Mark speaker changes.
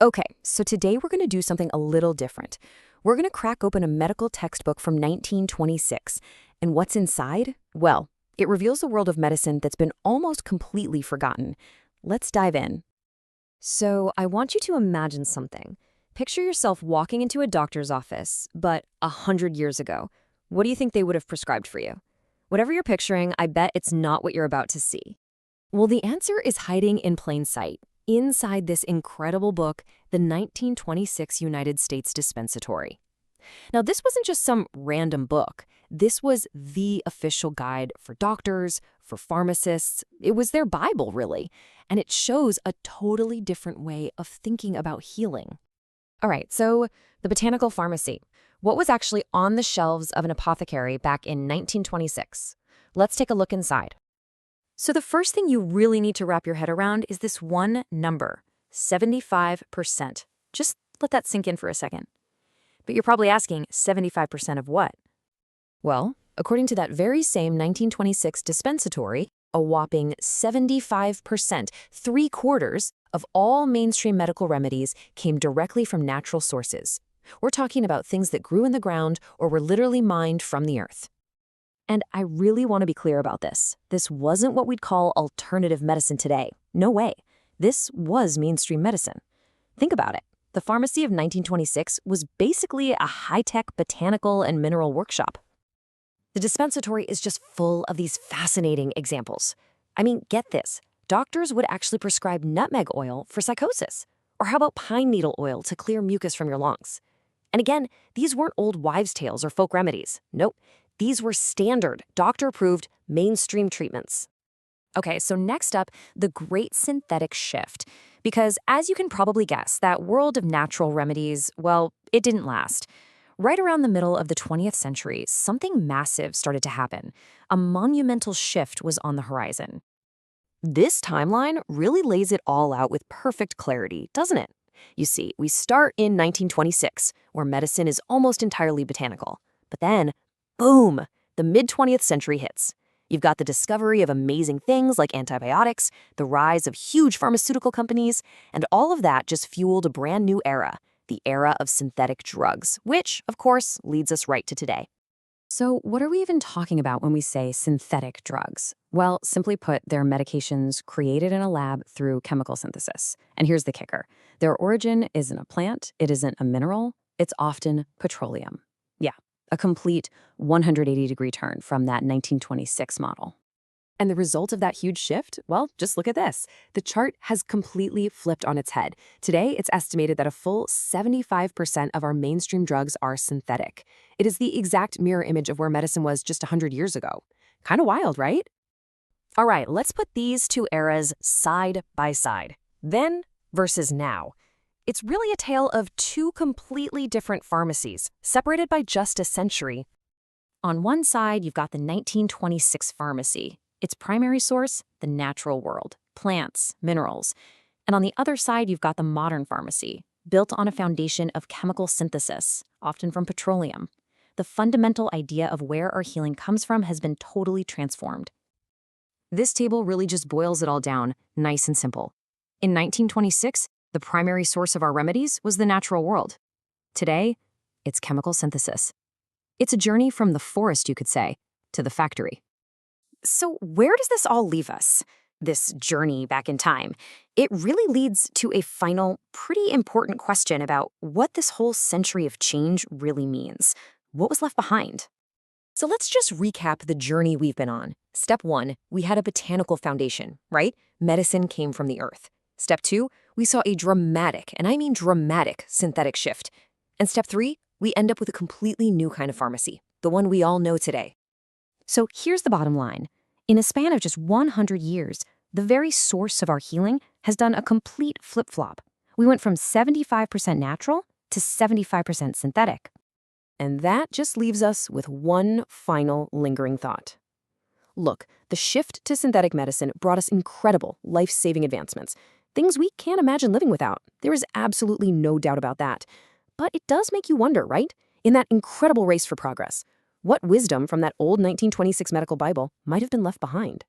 Speaker 1: Okay, so today we're going to do something a little different. We're going to crack open a medical textbook from 1926. And what's inside? Well, it reveals a world of medicine that's been almost completely forgotten. Let's dive in.
Speaker 2: So I want you to imagine something. Picture yourself walking into a doctor's office, but 100 years ago. What do you think they would have prescribed for you? Whatever you're picturing, I bet it's not what you're about to see.
Speaker 1: Well, the answer is hiding in plain sight. Inside this incredible book, the 1926 United States Dispensatory. Now, this wasn't just some random book. This was the official guide for doctors, for pharmacists. It was their Bible, really. And it shows a totally different way of thinking about healing. All right, so the botanical pharmacy. What was actually on the shelves of an apothecary back in 1926? Let's take a look inside. So the first thing you really need to wrap your head around is this one number, 75%. Just let that sink in for a second. But you're probably asking, 75% of what? Well, according to that very same 1926 dispensatory, a whopping 75%, 3/4 of all mainstream medical remedies came directly from natural sources. We're talking about things that grew in the ground or were literally mined from the earth. And I really want to be clear about this. This wasn't what we'd call alternative medicine today. No way. This was mainstream medicine. Think about it. The pharmacy of 1926 was basically a high-tech botanical and mineral workshop. The dispensatory is just full of these fascinating examples. I mean, get this. Doctors would actually prescribe nutmeg oil for psychosis. Or how about pine needle oil to clear mucus from your lungs? And again, these weren't old wives' tales or folk remedies. Nope. These were standard, doctor-approved, mainstream treatments. Okay, so next up, the great synthetic shift. Because as you can probably guess, that world of natural remedies, well, it didn't last. Right around the middle of the 20th century, something massive started to happen. A monumental shift was on the horizon. This timeline really lays it all out with perfect clarity, doesn't it? You see, we start in 1926, where medicine is almost entirely botanical. But then, boom, the mid-20th century hits. You've got the discovery of amazing things like antibiotics, the rise of huge pharmaceutical companies, and all of that just fueled a brand new era, the era of synthetic drugs, which, of course, leads us right to today. So what are we even talking about when we say synthetic drugs? Well, simply put, they're medications created in a lab through chemical synthesis. And here's the kicker. Their origin isn't a plant, it isn't a mineral, it's often petroleum. Yeah, a complete 180-degree turn from that 1926 model. And the result of that huge shift? Well, just look at this. The chart has completely flipped on its head. Today, it's estimated that a full 75% of our mainstream drugs are synthetic. It is the exact mirror image of where medicine was just 100 years ago. Kind of wild, right? All right, let's put these two eras side by side. Then versus now. It's really a tale of two completely different pharmacies, separated by just a century. On one side, you've got the 1926 pharmacy. Its primary source, the natural world, plants, minerals. And on the other side, you've got the modern pharmacy, built on a foundation of chemical synthesis, often from petroleum. The fundamental idea of where our healing comes from has been totally transformed. This table really just boils it all down, nice and simple. In 1926, the primary source of our remedies was the natural world. Today, it's chemical synthesis. It's a journey from the forest, you could say, to the factory. So where does this all leave us, this journey back in time? It really leads to a final, pretty important question about what this whole century of change really means. What was left behind? So let's just recap the journey we've been on. Step 1, we had a botanical foundation, right? Medicine came from the earth. Step 2, we saw a dramatic, and I mean dramatic, synthetic shift. And step 3, we end up with a completely new kind of pharmacy, the one we all know today. So here's the bottom line. In a span of just 100 years, the very source of our healing has done a complete flip-flop. We went from 75% natural to 75% synthetic. And that just leaves us with one final lingering thought. Look, the shift to synthetic medicine brought us incredible, life-saving advancements, things we can't imagine living without. There is absolutely no doubt about that. But it does make you wonder, right? In that incredible race for progress, what wisdom from that old 1926 medical Bible might have been left behind?